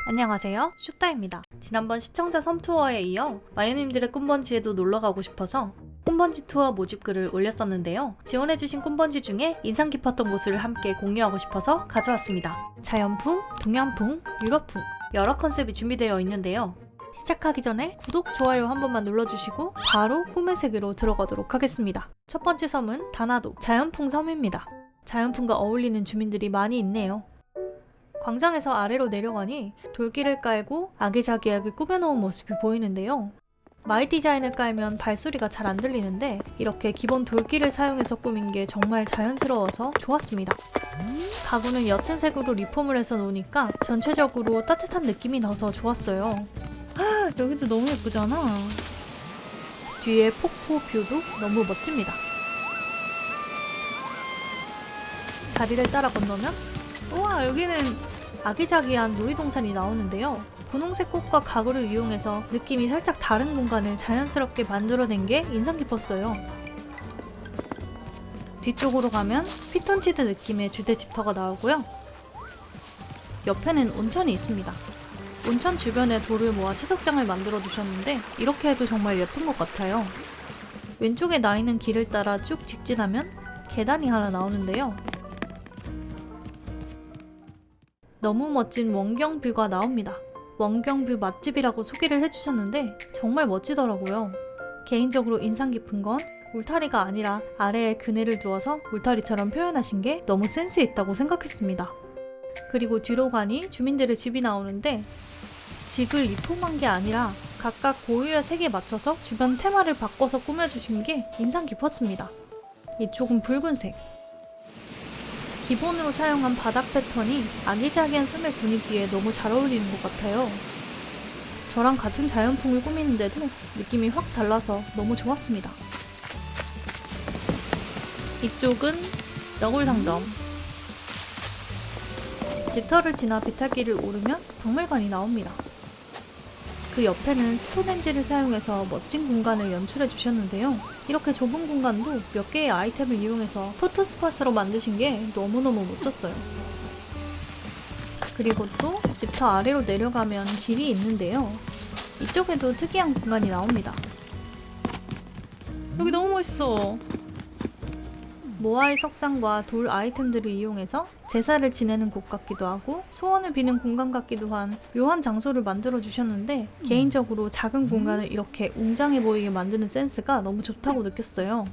안녕하세요, 슈타입니다. 지난번 시청자 섬투어에 이어 마요님들의 꿈번지에도 놀러가고 싶어서 꿈번지 투어 모집글을 올렸었는데요. 지원해주신 꿈번지 중에 인상 깊었던 곳을 함께 공유하고 싶어서 가져왔습니다. 자연풍, 동양풍, 유럽풍 여러 컨셉이 준비되어 있는데요. 시작하기 전에 구독, 좋아요 한 번만 눌러주시고 바로 꿈의 세계로 들어가도록 하겠습니다. 첫 번째 섬은 다나도 자연풍 섬입니다. 자연풍과 어울리는 주민들이 많이 있네요. 광장에서 아래로 내려가니 돌길을 깔고 아기자기하게 꾸며놓은 모습이 보이는데요. 마이 디자인을 깔면 발소리가 잘 안 들리는데 이렇게 기본 돌길을 사용해서 꾸민 게 정말 자연스러워서 좋았습니다. 가구는 옅은 색으로 리폼을 해서 놓으니까 전체적으로 따뜻한 느낌이 나서 좋았어요. 여기도 너무 예쁘잖아. 뒤에 폭포 뷰도 너무 멋집니다. 다리를 따라 건너면 우와, 여기는 아기자기한 놀이동산이 나오는데요. 분홍색 꽃과 가구를 이용해서 느낌이 살짝 다른 공간을 자연스럽게 만들어낸 게 인상 깊었어요. 뒤쪽으로 가면 피톤치드 느낌의 주대 집터가 나오고요. 옆에는 온천이 있습니다. 온천 주변에 돌을 모아 채석장을 만들어 주셨는데 이렇게 해도 정말 예쁜 것 같아요. 왼쪽에 나 있는 길을 따라 쭉 직진하면 계단이 하나 나오는데요. 너무 멋진 원경뷰가 나옵니다. 원경뷰 맛집이라고 소개를 해주셨는데 정말 멋지더라고요. 개인적으로 인상 깊은 건 울타리가 아니라 아래에 그네를 두어서 울타리처럼 표현하신 게 너무 센스 있다고 생각했습니다. 그리고 뒤로 가니 주민들의 집이 나오는데 집을 리폼한 게 아니라 각각 고유의 색에 맞춰서 주변 테마를 바꿔서 꾸며주신 게 인상 깊었습니다. 이쪽은 붉은색. 기본으로 사용한 바닥 패턴이 아기자기한 섬의 분위기에 너무 잘 어울리는 것 같아요. 저랑 같은 자연풍을 꾸미는데도 느낌이 확 달라서 너무 좋았습니다. 이쪽은 너굴상점. 집터를 지나 비탈길을 오르면 박물관이 나옵니다. 그 옆에는 스톤헨지를 사용해서 멋진 공간을 연출해 주셨는데요. 이렇게 좁은 공간도 몇 개의 아이템을 이용해서 포토스팟으로 만드신 게 너무너무 멋졌어요. 그리고 또 집터 아래로 내려가면 길이 있는데요. 이쪽에도 특이한 공간이 나옵니다. 여기 너무 멋있어. 모아의 석상과 돌 아이템들을 이용해서 제사를 지내는 곳 같기도 하고 소원을 비는 공간 같기도 한 묘한 장소를 만들어 주셨는데 개인적으로 작은 공간을 이렇게 웅장해 보이게 만드는 센스가 너무 좋다고 느꼈어요.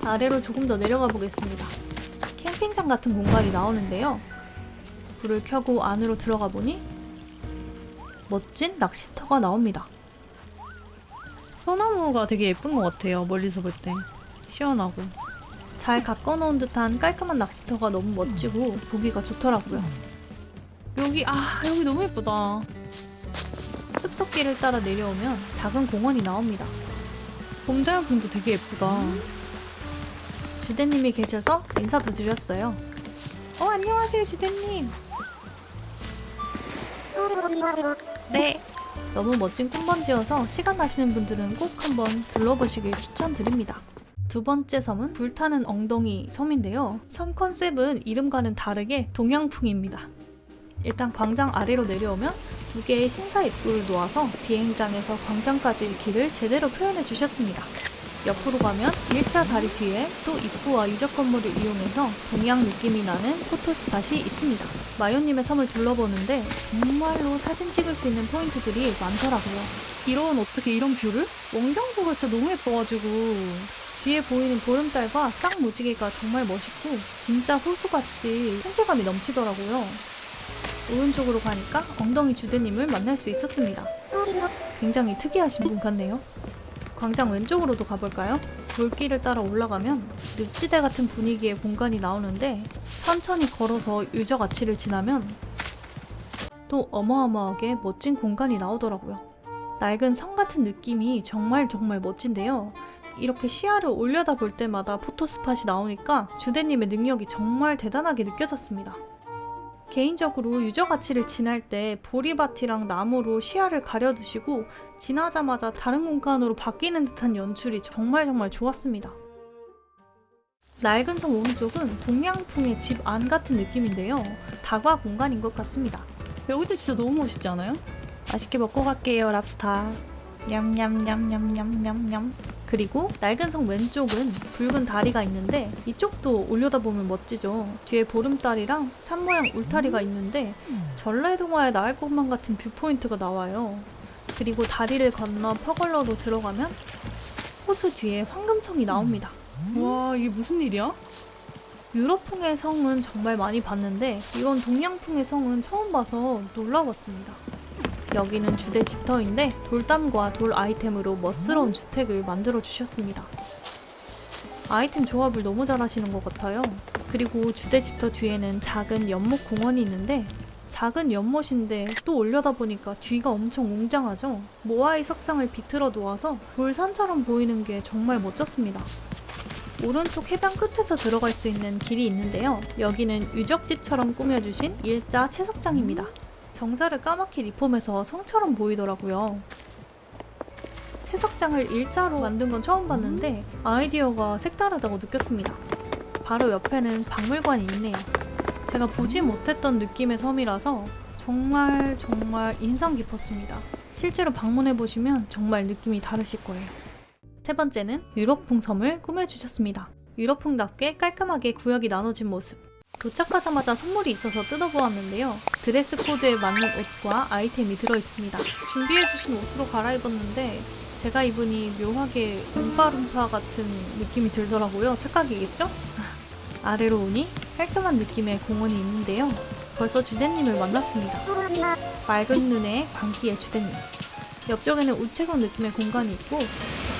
아래로 조금 더 내려가 보겠습니다. 캠핑장 같은 공간이 나오는데요. 불을 켜고 안으로 들어가 보니 멋진 낚시터가 나옵니다. 소나무가 되게 예쁜 것 같아요. 멀리서 볼 때. 시원하고. 잘 가꿔놓은 듯한 깔끔한 낚시터가 너무 멋지고 보기가 좋더라고요. 여기 너무 예쁘다. 숲속길을 따라 내려오면 작은 공원이 나옵니다. 봄자연풍도 되게 예쁘다. 주대님이 계셔서 인사도 드렸어요. 안녕하세요, 주대님. 네. 너무 멋진 꿈번지여서 시간 나시는 분들은 꼭 한번 둘러보시길 추천드립니다. 두 번째 섬은 불타는 엉덩이 섬인데요. 섬 컨셉은 이름과는 다르게 동양풍입니다. 일단 광장 아래로 내려오면 두 개의 신사 입구를 놓아서 비행장에서 광장까지의 길을 제대로 표현해 주셨습니다. 옆으로 가면 1차 다리 뒤에 또 입구와 유적 건물을 이용해서 동양 느낌이 나는 포토스팟이 있습니다. 마요님의 섬을 둘러보는데 정말로 사진 찍을 수 있는 포인트들이 많더라고요. 어떻게 이런 뷰를? 원경뷰가 진짜 너무 예뻐가지고 뒤에 보이는 보름달과 쌍무지개가 정말 멋있고 진짜 호수같이 현실감이 넘치더라고요. 오른쪽으로 가니까 엉덩이 주대님을 만날 수 있었습니다. 굉장히 특이하신 분 같네요. 광장 왼쪽으로도 가볼까요? 돌길을 따라 올라가면 늪지대 같은 분위기의 공간이 나오는데 천천히 걸어서 유적 아치를 지나면 또 어마어마하게 멋진 공간이 나오더라고요. 낡은 성 같은 느낌이 정말 멋진데요. 이렇게 시야를 올려다 볼 때마다 포토스팟이 나오니까 주대님의 능력이 정말 대단하게 느껴졌습니다. 개인적으로 유적 아치를 지날 때 보리밭이랑 나무로 시야를 가려두시고 지나자마자 다른 공간으로 바뀌는 듯한 연출이 정말 좋았습니다. 낡은 성 오른쪽은 동양풍의 집 안 같은 느낌인데요. 다과 공간인 것 같습니다. 여기도 진짜 너무 멋있지 않아요? 맛있게 먹고 갈게요, 랍스타. 냠냠냠냠냠냠냠. 그리고 낡은 성 왼쪽은 붉은 다리가 있는데 이쪽도 올려다보면 멋지죠. 뒤에 보름달이랑 산 모양 울타리가 있는데 전래동화에 나올 것만 같은 뷰포인트가 나와요. 그리고 다리를 건너 퍼걸러로 들어가면 호수 뒤에 황금성이 나옵니다. 와, 이게 무슨 일이야? 유럽풍의 성은 정말 많이 봤는데 이런 동양풍의 성은 처음 봐서 놀라웠습니다. 여기는 주대 집터인데 돌담과 돌 아이템으로 멋스러운 주택을 만들어 주셨습니다. 아이템 조합을 너무 잘 하시는 것 같아요. 그리고 주대 집터 뒤에는 작은 연못 공원이 있는데 작은 연못인데 또 올려다 보니까 뒤가 엄청 웅장하죠? 모아이 석상을 비틀어 놓아서 돌산처럼 보이는 게 정말 멋졌습니다. 오른쪽 해변 끝에서 들어갈 수 있는 길이 있는데요. 여기는 유적지처럼 꾸며주신 일자 채석장입니다. 정자를 까맣게 리폼해서 성처럼 보이더라고요. 채석장을 일자로 만든 건 처음 봤는데 아이디어가 색다르다고 느꼈습니다. 바로 옆에는 박물관이 있네요. 제가 보지 못했던 느낌의 섬이라서 정말 인상 깊었습니다. 실제로 방문해보시면 정말 느낌이 다르실 거예요. 세 번째는 유럽풍 섬을 꾸며주셨습니다. 유럽풍답게 깔끔하게 구역이 나눠진 모습. 도착하자마자 선물이 있어서 뜯어보았는데요. 드레스 코드에 맞는 옷과 아이템이 들어있습니다. 준비해주신 옷으로 갈아입었는데 제가 입으니 묘하게 룸파룸파 같은 느낌이 들더라고요. 착각이겠죠? 아래로 오니 깔끔한 느낌의 공원이 있는데요. 벌써 주대님을 만났습니다. 맑은 눈에 광기의 주대님. 옆쪽에는 우체국 느낌의 공간이 있고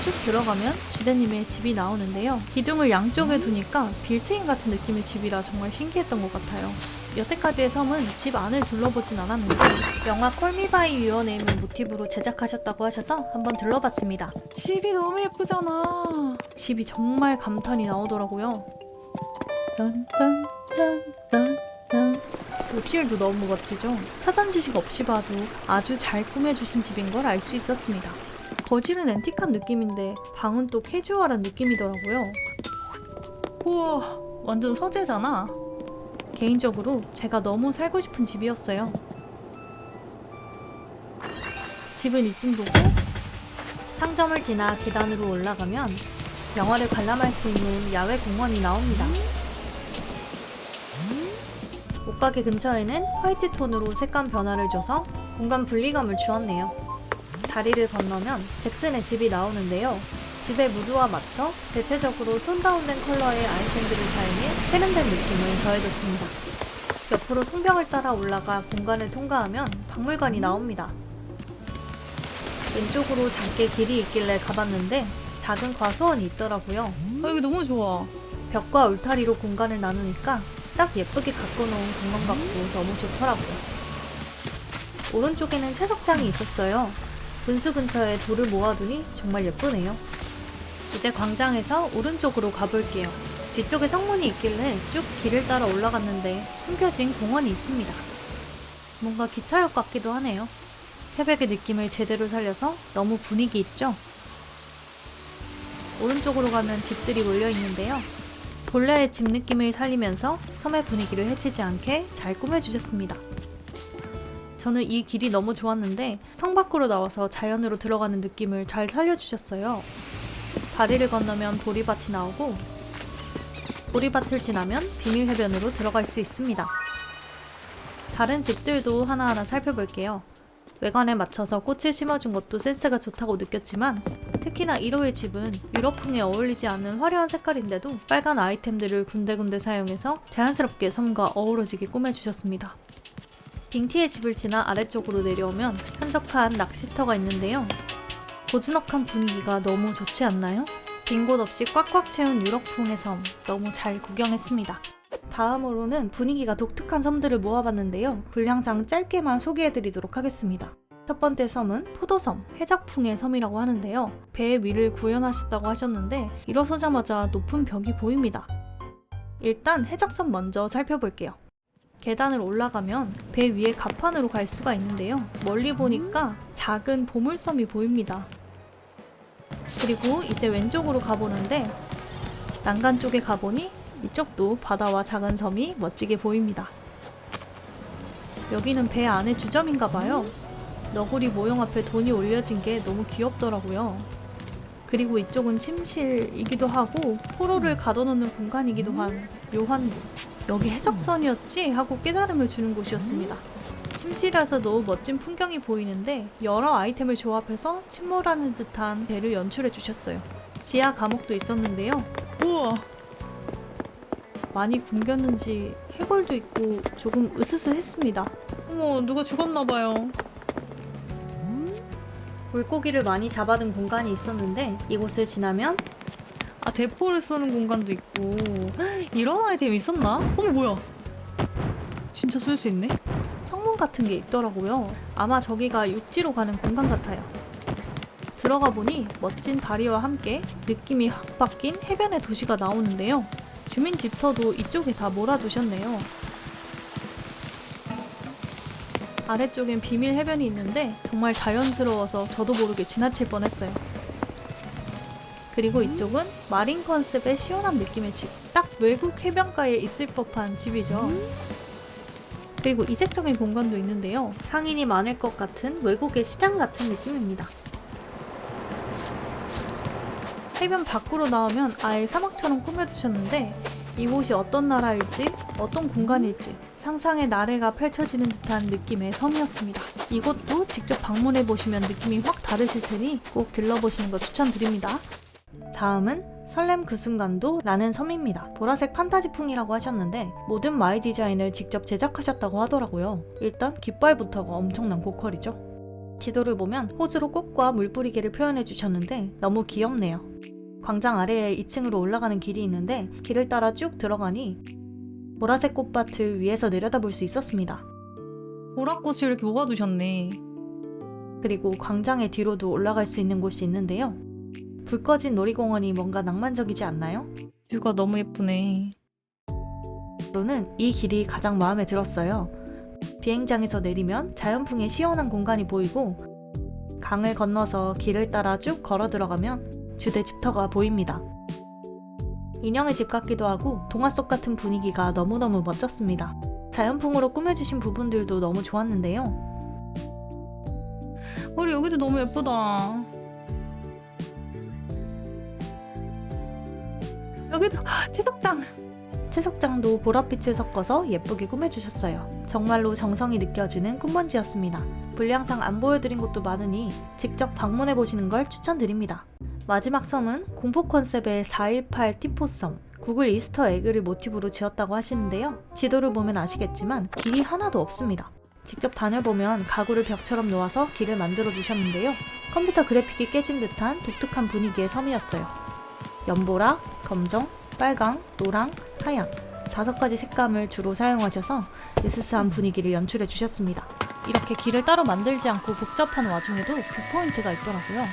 쭉 들어가면 주대님의 집이 나오는데요. 기둥을 양쪽에 두니까 빌트인 같은 느낌의 집이라 정말 신기했던 것 같아요. 여태까지의 섬은 집 안을 둘러보진 않았는데 영화 콜미바이 유어 네임을 모티브로 제작하셨다고 하셔서 한번 들러봤습니다. 집이 너무 예쁘잖아. 집이 정말 감탄이 나오더라고요. 욕실도 너무 멋지죠? 사전 지식 없이 봐도 아주 잘 꾸며주신 집인 걸 알 수 있었습니다. 거실은 앤틱한 느낌인데 방은 또 캐주얼한 느낌이더라고요. 우와, 완전 서재잖아. 개인적으로 제가 너무 살고 싶은 집이었어요. 집은 이쯤 보고 상점을 지나 계단으로 올라가면 영화를 관람할 수 있는 야외 공원이 나옵니다. 옷가게 근처에는 화이트 톤으로 색감 변화를 줘서 공간 분리감을 주었네요. 다리를 건너면 잭슨의 집이 나오는데요. 집의 무드와 맞춰 대체적으로 톤 다운된 컬러의 아이템들을 사용해 세련된 느낌을 더해줬습니다. 옆으로 성벽을 따라 올라가 공간을 통과하면 박물관이 나옵니다. 왼쪽으로 작게 길이 있길래 가봤는데 작은 과수원이 있더라고요. 여기 너무 좋아. 벽과 울타리로 공간을 나누니까 딱 예쁘게 가꿔놓은 공간 같고 너무 좋더라고요. 오른쪽에는 채석장이 있었어요. 분수 근처에 돌을 모아두니 정말 예쁘네요. 이제 광장에서 오른쪽으로 가볼게요. 뒤쪽에 성문이 있길래 쭉 길을 따라 올라갔는데 숨겨진 공원이 있습니다. 뭔가 기차역 같기도 하네요. 새벽의 느낌을 제대로 살려서 너무 분위기 있죠? 오른쪽으로 가면 집들이 몰려있는데요. 본래의 집 느낌을 살리면서 섬의 분위기를 해치지 않게 잘 꾸며주셨습니다. 저는 이 길이 너무 좋았는데 성 밖으로 나와서 자연으로 들어가는 느낌을 잘 살려주셨어요. 다리를 건너면 보리밭이 나오고 보리밭을 지나면 비밀해변으로 들어갈 수 있습니다. 다른 집들도 하나하나 살펴볼게요. 외관에 맞춰서 꽃을 심어준 것도 센스가 좋다고 느꼈지만 특히나 1호의 집은 유럽풍에 어울리지 않는 화려한 색깔인데도 빨간 아이템들을 군데군데 사용해서 자연스럽게 섬과 어우러지게 꾸며주셨습니다. 빙티의 집을 지나 아래쪽으로 내려오면 한적한 낚시터가 있는데요. 고즈넉한 분위기가 너무 좋지 않나요? 빈 곳 없이 꽉꽉 채운 유럽풍의 섬, 너무 잘 구경했습니다. 다음으로는 분위기가 독특한 섬들을 모아봤는데요. 분량상 짧게만 소개해드리도록 하겠습니다. 첫 번째 섬은 포도섬, 해적풍의 섬이라고 하는데요. 배 위를 구현하셨다고 하셨는데 일어서자마자 높은 벽이 보입니다. 일단 해적섬 먼저 살펴볼게요. 계단을 올라가면 배 위에 갑판으로 갈 수가 있는데요. 멀리 보니까 작은 보물섬이 보입니다. 그리고 이제 왼쪽으로 가보는데 난간 쪽에 가보니 이쪽도 바다와 작은 섬이 멋지게 보입니다. 여기는 배 안에 주점인가 봐요. 너구리 모형 앞에 돈이 올려진 게 너무 귀엽더라고요. 그리고 이쪽은 침실이기도 하고 포로를 가둬놓는 공간이기도 한 묘한 곳. 여기 해적선이었지? 하고 깨달음을 주는 곳이었습니다. 침실에서 너무 멋진 풍경이 보이는데 여러 아이템을 조합해서 침몰하는 듯한 배를 연출해 주셨어요. 지하 감옥도 있었는데요. 우와! 많이 굶겼는지 해골도 있고 조금 으스스했습니다. 어머, 누가 죽었나봐요. 물고기를 많이 잡아둔 공간이 있었는데 이곳을 지나면 대포를 쏘는 공간도 있고 이런 아이템이 있었나? 어머, 뭐야? 진짜 쏠 수 있네? 성문 같은 게 있더라고요. 아마 저기가 육지로 가는 공간 같아요. 들어가 보니 멋진 다리와 함께 느낌이 확 바뀐 해변의 도시가 나오는데요. 주민 집터도 이쪽에 다 몰아두셨네요. 아래쪽엔 비밀 해변이 있는데 정말 자연스러워서 저도 모르게 지나칠 뻔했어요. 그리고 이쪽은 마린 컨셉의 시원한 느낌의 집. 딱 외국 해변가에 있을 법한 집이죠. 그리고 이색적인 공간도 있는데요. 상인이 많을 것 같은 외국의 시장 같은 느낌입니다. 해변 밖으로 나오면 아예 사막처럼 꾸며두셨는데 이곳이 어떤 나라일지 어떤 공간일지 상상의 나래가 펼쳐지는 듯한 느낌의 섬이었습니다. 이곳도 직접 방문해보시면 느낌이 확 다르실 테니 꼭 들러보시는 거 추천드립니다. 다음은 설렘 그 순간도 라는 섬입니다. 보라색 판타지풍이라고 하셨는데 모든 마이 디자인을 직접 제작하셨다고 하더라고요. 일단 깃발부터가 엄청난 고퀄이죠. 지도를 보면 호주로 꽃과 물뿌리개를 표현해 주셨는데 너무 귀엽네요. 광장 아래에 2층으로 올라가는 길이 있는데 길을 따라 쭉 들어가니 보라색 꽃밭을 위에서 내려다볼 수 있었습니다. 보라꽃을 이렇게 모아두셨네. 그리고 광장의 뒤로도 올라갈 수 있는 곳이 있는데요. 불 꺼진 놀이공원이 뭔가 낭만적이지 않나요? 뷰가 너무 예쁘네. 저는 이 길이 가장 마음에 들었어요. 비행장에서 내리면 자연풍의 시원한 공간이 보이고 강을 건너서 길을 따라 쭉 걸어 들어가면 주대 집터가 보입니다. 인형의 집 같기도 하고 동화 속 같은 분위기가 너무너무 멋졌습니다. 자연풍으로 꾸며주신 부분들도 너무 좋았는데요. 우리 여기도 너무 예쁘다. 여기도 채석장! 채석장도 보랏빛을 섞어서 예쁘게 꾸며주셨어요. 정말로 정성이 느껴지는 꿈번지였습니다. 분량상 안 보여드린 곳도 많으니 직접 방문해보시는 걸 추천드립니다. 마지막 섬은 공포 컨셉의 418 티포섬, 구글 이스터 에그를 모티브로 지었다고 하시는데요. 지도를 보면 아시겠지만 길이 하나도 없습니다. 직접 다녀보면 가구를 벽처럼 놓아서 길을 만들어 두셨는데요. 컴퓨터 그래픽이 깨진 듯한 독특한 분위기의 섬이었어요. 연보라, 검정, 빨강, 노랑, 하양 5가지 색감을 주로 사용하셔서 으스스한 분위기를 연출해 주셨습니다. 이렇게 길을 따로 만들지 않고 복잡한 와중에도 뷰포인트가 있더라고요.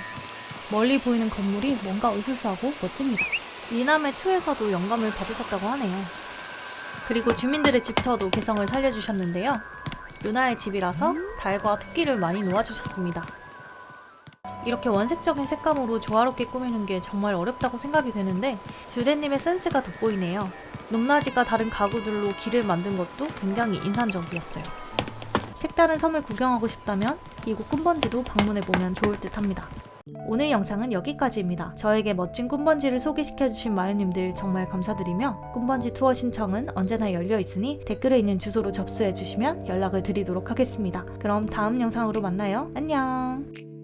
멀리 보이는 건물이 뭔가 으스스하고 멋집니다. 미남의2에서도 영감을 받으셨다고 하네요. 그리고 주민들의 집터도 개성을 살려주셨는데요. 루나의 집이라서 달과 토끼를 많이 놓아주셨습니다. 이렇게 원색적인 색감으로 조화롭게 꾸미는 게 정말 어렵다고 생각이 되는데 주대님의 센스가 돋보이네요. 높낮이가 다른 가구들로 길을 만든 것도 굉장히 인상적이었어요. 색다른 섬을 구경하고 싶다면 이곳 꿈번지도 방문해보면 좋을 듯 합니다. 오늘 영상은 여기까지입니다. 저에게 멋진 꿈번지를 소개시켜주신 마요님들 정말 감사드리며 꿈번지 투어 신청은 언제나 열려있으니 댓글에 있는 주소로 접수해주시면 연락을 드리도록 하겠습니다. 그럼 다음 영상으로 만나요. 안녕!